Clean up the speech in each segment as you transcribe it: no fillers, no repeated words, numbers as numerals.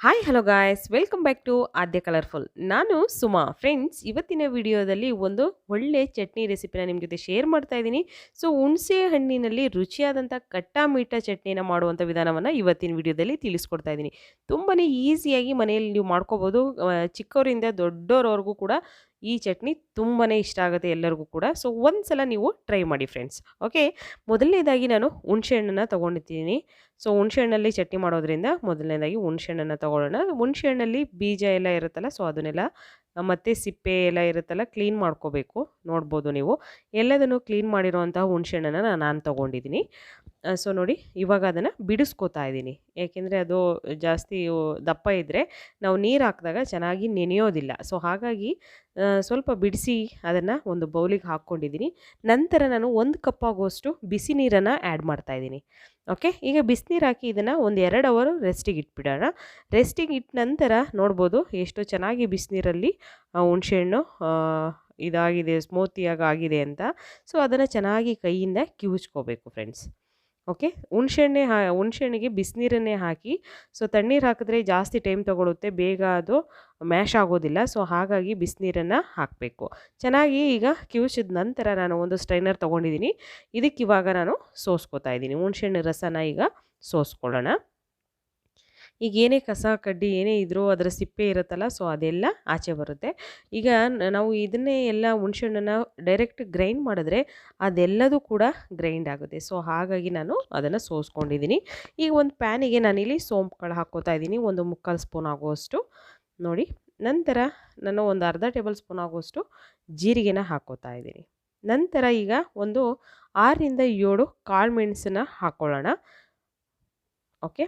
Hi hello guys welcome back to Aadya colourful. ನಾನು Suma. Friends, ಇವತ್ತಿನ ವಿಡಿಯೋದಲ್ಲಿ ಒಂದು ಒಳ್ಳೆ ಚಟ್ನಿ ರೆಸಿಪಿನ ನಿಮ್ಮ ಜೊತೆ ಶೇರ್ ಮಾಡ್ತಾ ಇದ್ದೀನಿ. ಸೊ ಹುಣಸೆ ಹಣ್ಣಿನಲ್ಲಿ ರುಚಿಯಾದಂಥ ಕಟ್ಟ ಮೀಠಾ ಚಟ್ನಿನ ಮಾಡುವಂಥ ವಿಧಾನವನ್ನು ಇವತ್ತಿನ ವಿಡಿಯೋದಲ್ಲಿ ತಿಳಿಸ್ಕೊಡ್ತಾ ಇದ್ದೀನಿ. ತುಂಬಾ ಈಸಿಯಾಗಿ ಮನೆಯಲ್ಲಿ ನೀವು ಮಾಡ್ಕೋಬೋದು. ಚಿಕ್ಕವರಿಂದ ದೊಡ್ಡೋರವರೆಗೂ ಕೂಡ ಈ ಚಟ್ನಿ ತುಂಬಾ ಇಷ್ಟ ಆಗುತ್ತೆ ಎಲ್ಲರಿಗೂ ಕೂಡ. ಸೊ ಒಂದ್ಸಲ ನೀವು ಟ್ರೈ ಮಾಡಿ ಫ್ರೆಂಡ್ಸ್. ಓಕೆ, ಮೊದಲನೇದಾಗಿ ನಾನು ಹುಣಸೆ ಹಣ್ಣನ್ನು ತೊಗೊಂಡಿದ್ದೀನಿ. ಸೊ ಹುಣಸೆ ಹಣ್ಣಲ್ಲಿ ಚಟ್ನಿ ಮಾಡೋದ್ರಿಂದ ಮೊದಲನೇದಾಗಿ ಹುಣಸೆ ಹಣ್ಣನ್ನು ತೊಗೊಳ್ಳೋಣ. ಹುಣಸೆ ಹಣ್ಣಲ್ಲಿ ಬೀಜ ಎಲ್ಲ ಇರುತ್ತಲ್ಲ, ಸೊ ಅದನ್ನೆಲ್ಲ ಮತ್ತು ಸಿಪ್ಪೆ ಎಲ್ಲ ಇರುತ್ತಲ್ಲ ಕ್ಲೀನ್ ಮಾಡ್ಕೋಬೇಕು. ನೋಡ್ಬೋದು ನೀವು ಎಲ್ಲದನ್ನು ಕ್ಲೀನ್ ಮಾಡಿರೋವಂತಹ ಹುಣಸೆ ಹಣ್ಣನ್ನು ನಾನು ತೊಗೊಂಡಿದ್ದೀನಿ. ಸೊ ನೋಡಿ, ಇವಾಗ ಅದನ್ನು ಬಿಡಿಸ್ಕೋತಾ ಇದ್ದೀನಿ. ಏಕೆಂದರೆ ಅದು ಜಾಸ್ತಿ ದಪ್ಪ ಇದ್ದರೆ ನಾವು ನೀರು ಹಾಕಿದಾಗ ಚೆನ್ನಾಗಿ ನೆನೆಯೋದಿಲ್ಲ. ಸೊ ಹಾಗಾಗಿ ಸ್ವಲ್ಪ ಬಿಡಿಸಿ ಅದನ್ನು ಒಂದು ಬೌಲಿಗೆ ಹಾಕ್ಕೊಂಡಿದ್ದೀನಿ. ನಂತರ ನಾನು 1 ಕಪ್ ಆಗುವಷ್ಟು ಬಿಸಿ ನೀರನ್ನು ಆ್ಯಡ್ ಮಾಡ್ತಾಯಿದ್ದೀನಿ. ಓಕೆ, ಈಗ ಬಿಸಿನೀರು ಹಾಕಿ ಇದನ್ನು ಒಂದು 2 ಅವರ್ ರೆಸ್ಟಿಗೆ ಇಟ್ಬಿಡೋಣ. ರೆಸ್ಟಿಗೆ ಇಟ್ಟ ನಂತರ ನೋಡ್ಬೋದು ಎಷ್ಟು ಚೆನ್ನಾಗಿ ಬಿಸಿನೀರಲ್ಲಿ ಹುಣಸೆಹಣ್ಣು ಇದಾಗಿದೆ, ಸ್ಮೂತಿಯಾಗಿ ಆಗಿದೆ ಅಂತ. ಸೊ ಅದನ್ನು ಚೆನ್ನಾಗಿ ಕೈಯಿಂದ ಕಿವುಚ್ಕೋಬೇಕು ಫ್ರೆಂಡ್ಸ್. ಓಕೆ, ಹುಣಸೆಹಣ್ಣಿಗೆ ಬಿಸಿನೀರನ್ನೇ ಹಾಕಿ. ಸೊ ತಣ್ಣೀರು ಹಾಕಿದ್ರೆ ಜಾಸ್ತಿ ಟೈಮ್ ತೊಗೊಳುತ್ತೆ, ಬೇಗ ಅದು ಮ್ಯಾಶ್ ಆಗೋದಿಲ್ಲ. ಸೊ ಹಾಗಾಗಿ ಬಿಸಿನೀರನ್ನು ಹಾಕಬೇಕು. ಚೆನ್ನಾಗಿ ಈಗ ಕಿವುಚಿದ ನಂತರ ನಾನು ಒಂದು ಸ್ಟ್ರೈನರ್ ತೊಗೊಂಡಿದ್ದೀನಿ. ಇದಕ್ಕಿವಾಗ ನಾನು ಸೋಸ್ಕೋತಾ ಇದ್ದೀನಿ. ಹುಣಸೆಹಣ್ಣು ರಸನ ಈಗ ಸೋಸ್ಕೊಳ್ಳೋಣ. ಈಗ ಏನೇ ಕಸ ಕಡ್ಡಿ ಏನೇ ಇದ್ರೂ ಅದರ ಸಿಪ್ಪೆ ಇರುತ್ತಲ್ಲ, ಸೊ ಅದೆಲ್ಲ ಆಚೆ ಬರುತ್ತೆ. ಈಗ ನಾವು ಇದನ್ನೇ ಎಲ್ಲ ಹುಣಸೆಹಣ್ಣನ್ನು ಡೈರೆಕ್ಟ್ ಗ್ರೈಂಡ್ ಮಾಡಿದ್ರೆ ಅದೆಲ್ಲದೂ ಕೂಡ ಗ್ರೈಂಡ್ ಆಗುತ್ತೆ. ಸೊ ಹಾಗಾಗಿ ನಾನು ಅದನ್ನು ಸೋಸ್ಕೊಂಡಿದ್ದೀನಿ. ಈಗ ಒಂದು ಪ್ಯಾನಿಗೆ ನಾನಿಲ್ಲಿ ಸೋಂಪು ಕಾಳು ಹಾಕ್ಕೋತಾ ಇದ್ದೀನಿ, ಒಂದು 3/4 ಸ್ಪೂನ್ ಆಗುವಷ್ಟು ನೋಡಿ. ನಂತರ ನಾನು ಒಂದು ಅರ್ಧ ಟೇಬಲ್ ಸ್ಪೂನ್ ಆಗುವಷ್ಟು ಜೀರಿಗೆನ ಹಾಕ್ಕೋತಾ ಇದ್ದೀನಿ. ನಂತರ ಈಗ ಒಂದು 6ರಿಂದ 7 ಕಾಳು ಮೆಣಸನ್ನ ಹಾಕ್ಕೊಳ್ಳೋಣ. ಓಕೆ,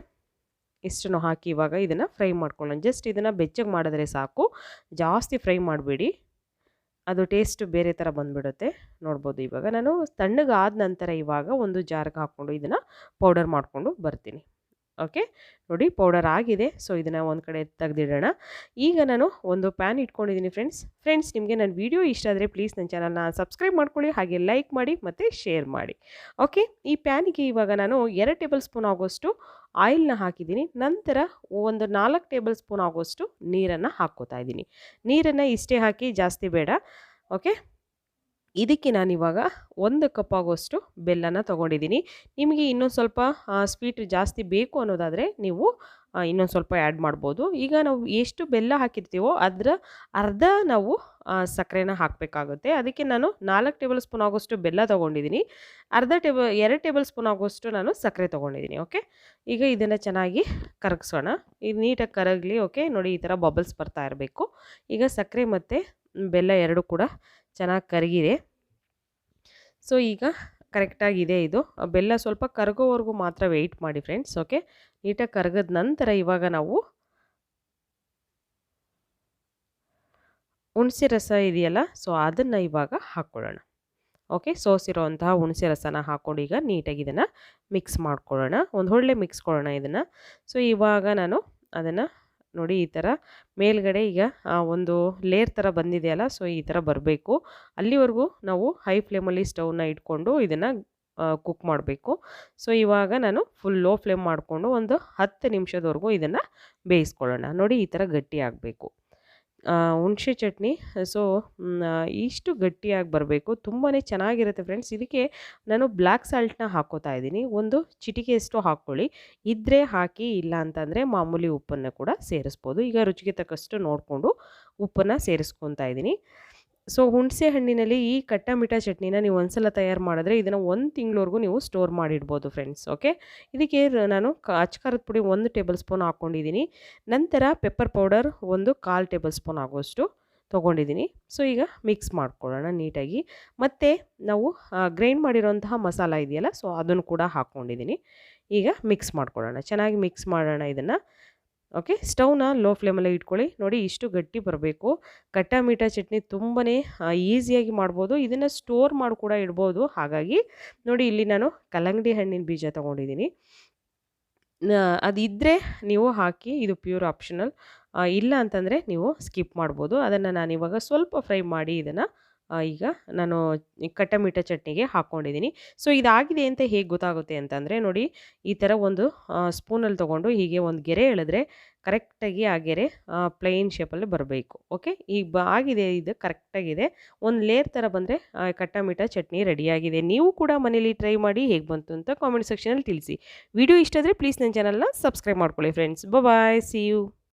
ಇಷ್ಟನ್ನು ಹಾಕಿ ಇವಾಗ ಇದನ್ನು ಫ್ರೈ ಮಾಡ್ಕೊಳ್ಳೋಣ. ಜಸ್ಟ್ ಇದನ್ನು ಬೆಚ್ಚಗೆ ಮಾಡಿದ್ರೆ ಸಾಕು, ಜಾಸ್ತಿ ಫ್ರೈ ಮಾಡಬೇಡಿ, ಅದು ಟೇಸ್ಟ್ ಬೇರೆ ಥರ ಬಂದುಬಿಡುತ್ತೆ. ನೋಡ್ಬೋದು ಇವಾಗ ನಾನು ತಣ್ಣಗಾದ ನಂತರ ಇವಾಗ ಒಂದು ಜಾರ್ಗೆ ಹಾಕ್ಕೊಂಡು ಇದನ್ನು ಪೌಡರ್ ಮಾಡಿಕೊಂಡು ಬರ್ತೀನಿ. ಓಕೆ ನೋಡಿ, ಪೌಡರ್ ಆಗಿದೆ. ಸೊ ಇದನ್ನು ಒಂದು ಕಡೆ ತೆಗೆದಿಡೋಣ. ಈಗ ನಾನು ಒಂದು ಪ್ಯಾನ್ ಇಟ್ಕೊಂಡಿದ್ದೀನಿ ಫ್ರೆಂಡ್ಸ್. ನಿಮಗೆ ನನ್ನ ವಿಡಿಯೋ ಇಷ್ಟ ಆದರೆ ಪ್ಲೀಸ್ ನನ್ನ ಚಾನಲ್ನ ಸಬ್ಸ್ಕ್ರೈಬ್ ಮಾಡ್ಕೊಳ್ಳಿ, ಹಾಗೆ ಲೈಕ್ ಮಾಡಿ ಮತ್ತು ಶೇರ್ ಮಾಡಿ. ಓಕೆ, ಈ ಪ್ಯಾನಿಗೆ ಇವಾಗ ನಾನು 2 ಟೇಬಲ್ ಸ್ಪೂನ್ ಆಗೋಷ್ಟು ಆಯಿಲ್ನ ಹಾಕಿದ್ದೀನಿ. ನಂತರ ಒಂದು 4 ಟೇಬಲ್ ಸ್ಪೂನ್ ಆಗೋಷ್ಟು ನೀರನ್ನು ಹಾಕ್ಕೋತಾ ಇದ್ದೀನಿ. ನೀರನ್ನು ಇಷ್ಟೇ ಹಾಕಿ, ಜಾಸ್ತಿ ಬೇಡ. ಓಕೆ, ಇದಕ್ಕೆ ನಾನಿವಾಗ 1 ಕಪ್ ಆಗೋಷ್ಟು ಬೆಲ್ಲನ ತೊಗೊಂಡಿದ್ದೀನಿ. ನಿಮಗೆ ಇನ್ನೊಂದು ಸ್ವಲ್ಪ ಸ್ವೀಟ್ ಜಾಸ್ತಿ ಬೇಕು ಅನ್ನೋದಾದರೆ ನೀವು ಇನ್ನೊಂದು ಸ್ವಲ್ಪ ಆ್ಯಡ್ ಮಾಡ್ಬೋದು. ಈಗ ನಾವು ಎಷ್ಟು ಬೆಲ್ಲ ಹಾಕಿರ್ತೀವೋ ಅದರ ಅರ್ಧ ನಾವು ಸಕ್ಕರೆನ ಹಾಕಬೇಕಾಗುತ್ತೆ. ಅದಕ್ಕೆ ನಾನು 4 ಟೇಬಲ್ ಸ್ಪೂನ್ ಆಗೋಷ್ಟು ಬೆಲ್ಲ ತೊಗೊಂಡಿದ್ದೀನಿ. 2 ಟೇಬಲ್ ಸ್ಪೂನ್ ಆಗೋಷ್ಟು ನಾನು ಸಕ್ಕರೆ ತೊಗೊಂಡಿದ್ದೀನಿ. ಓಕೆ, ಈಗ ಇದನ್ನು ಚೆನ್ನಾಗಿ ಕರಗಿಸೋಣ. ಇದು ನೀಟಾಗಿ ಕರಗಲಿ. ಓಕೆ ನೋಡಿ, ಈ ಥರ ಬಬಲ್ಸ್ ಬರ್ತಾ ಇರಬೇಕು. ಈಗ ಸಕ್ಕರೆ ಮತ್ತು ಬೆಲ್ಲ ಎರಡು ಕೂಡ ಚೆನ್ನಾಗಿ ಕರಗಿದೆ. ಸೊ ಈಗ ಕರೆಕ್ಟಾಗಿದೆ. ಇದು ಬೆಲ್ಲ ಸ್ವಲ್ಪ ಕರಗೋವರೆಗೂ ಮಾತ್ರ ವೆಯ್ಟ್ ಮಾಡಿ ಫ್ರೆಂಡ್ಸ್. ಓಕೆ, ನೀಟಾಗಿ ಕರಗದ ನಂತರ ಇವಾಗ ನಾವು ಹುಣಸೆ ರಸ ಇದೆಯಲ್ಲ, ಸೊ ಅದನ್ನು ಇವಾಗ ಹಾಕ್ಕೊಳ್ಳೋಣ. ಓಕೆ, ಸೋಸಿರೋವಂತಹ ಹುಣಸೆ ರಸನ ಹಾಕ್ಕೊಂಡು ಈಗ ನೀಟಾಗಿ ಇದನ್ನು ಮಿಕ್ಸ್ ಮಾಡ್ಕೊಳ್ಳೋಣ. ಒಂದು ಒಳ್ಳೆ ಮಿಕ್ಸ್ ಕೊಡೋಣ ಇದನ್ನು. ಸೊ ಇವಾಗ ನಾನು ಅದನ್ನು ನೋಡಿ, ಈ ಥರ ಮೇಲ್ಗಡೆ ಈಗ ಒಂದು ಲೇಯರ್ ಥರ ಬಂದಿದೆಯಲ್ಲ, ಸೊ ಈ ಥರ ಬರಬೇಕು. ಅಲ್ಲಿವರೆಗೂ ನಾವು ಹೈ ಫ್ಲೇಮಲ್ಲಿ ಸ್ಟವ್ನ ಇಟ್ಕೊಂಡು ಇದನ್ನು ಕುಕ್ ಮಾಡಬೇಕು. ಸೊ ಇವಾಗ ನಾನು ಫುಲ್ ಲೋ ಫ್ಲೇಮ್ ಮಾಡಿಕೊಂಡು ಒಂದು 10 ನಿಮಿಷದವರೆಗೂ ಇದನ್ನು ಬೇಯಿಸ್ಕೊಳ್ಳೋಣ. ನೋಡಿ, ಈ ಥರ ಗಟ್ಟಿ ಆಗಬೇಕು ಹುಣಸೆ ಚಟ್ನಿ. ಸೊ ಇಷ್ಟು ಗಟ್ಟಿಯಾಗಿ ಬರಬೇಕು, ತುಂಬಾ ಚೆನ್ನಾಗಿರುತ್ತೆ ಫ್ರೆಂಡ್ಸ್. ಇದಕ್ಕೆ ನಾನು ಬ್ಲ್ಯಾಕ್ ಸಾಲ್ಟ್ನ ಹಾಕ್ಕೋತಾ ಇದ್ದೀನಿ. ಒಂದು ಚಿಟಿಕೆಯಷ್ಟು ಹಾಕ್ಕೊಳ್ಳಿ, ಇದ್ದರೆ ಹಾಕಿ, ಇಲ್ಲ ಅಂತಂದರೆ ಮಾಮೂಲಿ ಉಪ್ಪನ್ನು ಕೂಡ ಸೇರಿಸ್ಬೋದು. ಈಗ ರುಚಿಗೆ ತಕ್ಕಷ್ಟು ನೋಡಿಕೊಂಡು ಉಪ್ಪನ್ನು ಸೇರಿಸ್ಕೊತಾ ಇದ್ದೀನಿ. ಸೊ ಹುಣಸೆ ಹಣ್ಣಿನಲ್ಲಿ ಈ ಕಟ್ಟ ಮೀಠಾ ಚಟ್ನಿನ ನೀವು ಒಂದ್ಸಲ ತಯಾರು ಮಾಡಿದ್ರೆ ಇದನ್ನು 1 ತಿಂಗಳವರೆಗೂ ನೀವು ಸ್ಟೋರ್ ಮಾಡಿಡ್ಬೋದು ಫ್ರೆಂಡ್ಸ್. ಓಕೆ, ಇದಕ್ಕೆ ನಾನು ಅಚ್ಕಾರದ ಪುಡಿ 1 ಟೇಬಲ್ ಸ್ಪೂನ್ ಹಾಕ್ಕೊಂಡಿದ್ದೀನಿ. ನಂತರ ಪೆಪ್ಪರ್ ಪೌಡರ್ ಒಂದು 1/4 ಟೇಬಲ್ ಸ್ಪೂನ್ ಆಗೋಷ್ಟು ತೊಗೊಂಡಿದ್ದೀನಿ. ಸೊ ಈಗ ಮಿಕ್ಸ್ ಮಾಡ್ಕೊಳ್ಳೋಣ ನೀಟಾಗಿ. ಮತ್ತು ನಾವು ಗ್ರೈಂಡ್ ಮಾಡಿರೋಂತಹ ಮಸಾಲ ಇದೆಯಲ್ಲ, ಸೊ ಅದನ್ನು ಕೂಡ ಹಾಕ್ಕೊಂಡಿದ್ದೀನಿ. ಈಗ ಮಿಕ್ಸ್ ಮಾಡ್ಕೊಳ್ಳೋಣ, ಚೆನ್ನಾಗಿ ಮಿಕ್ಸ್ ಮಾಡೋಣ ಇದನ್ನು. ಓಕೆ, ಸ್ಟವ್ನ ಲೋ ಫ್ಲೇಮಲ್ಲೇ ಇಟ್ಕೊಳ್ಳಿ. ನೋಡಿ, ಇಷ್ಟು ಗಟ್ಟಿ ಬರಬೇಕು. ಕಟ್ಟ ಮೀಠಾ ಚಟ್ನಿ ತುಂಬಾ ಈಸಿಯಾಗಿ ಮಾಡ್ಬೋದು, ಇದನ್ನು ಸ್ಟೋರ್ ಮಾಡಿ ಕೂಡ ಇಡ್ಬೋದು. ಹಾಗಾಗಿ ನೋಡಿ, ಇಲ್ಲಿ ನಾನು ಕಲ್ಲಂಗಡಿ ಹಣ್ಣಿನ ಬೀಜ ತೊಗೊಂಡಿದ್ದೀನಿ. ಅದಿದ್ದರೆ ನೀವು ಹಾಕಿ, ಇದು ಪ್ಯೂರ್ ಆಪ್ಷನಲ್. ಇಲ್ಲ ಅಂತಂದರೆ ನೀವು ಸ್ಕಿಪ್ ಮಾಡ್ಬೋದು. ಅದನ್ನು ನಾನಿವಾಗ ಸ್ವಲ್ಪ ಫ್ರೈ ಮಾಡಿ ಇದನ್ನು ಈಗ ನಾನು ಕಟ್ಟ ಮೀಠಾ ಚಟ್ನಿಗೆ ಹಾಕ್ಕೊಂಡಿದ್ದೀನಿ. ಸೊ ಇದಾಗಿದೆ ಅಂತ ಹೇಗೆ ಗೊತ್ತಾಗುತ್ತೆ ಅಂತಂದರೆ ನೋಡಿ, ಈ ಥರ ಒಂದು ಸ್ಪೂನಲ್ಲಿ ತೊಗೊಂಡು ಹೀಗೆ ಒಂದು ಗೆರೆ ಎಳೆದ್ರೆ ಕರೆಕ್ಟಾಗಿ ಆ ಗೆರೆ ಪ್ಲೇನ್ ಶೇಪಲ್ಲಿ ಬರಬೇಕು. ಓಕೆ, ಈಗ ಆಗಿದೆ, ಇದು ಕರೆಕ್ಟಾಗಿದೆ. ಒಂದು ಲೇಯರ್ ಥರ ಬಂದರೆ ಕಟ್ಟ ಮೀಠಾ ಚಟ್ನಿ ರೆಡಿಯಾಗಿದೆ. ನೀವು ಕೂಡ ಮನೇಲಿ ಟ್ರೈ ಮಾಡಿ ಹೇಗೆ ಬಂತು ಅಂತ ಕಾಮೆಂಟ್ ಸೆಕ್ಷನಲ್ಲಿ ತಿಳಿಸಿ. ವಿಡಿಯೋ ಇಷ್ಟ ಆದರೆ ಪ್ಲೀಸ್ ನನ್ನ ಚಾನಲ್ನ ಸಬ್ಸ್ಕ್ರೈಬ್ ಮಾಡ್ಕೊಳ್ಳಿ ಫ್ರೆಂಡ್ಸ್. Bye, C you.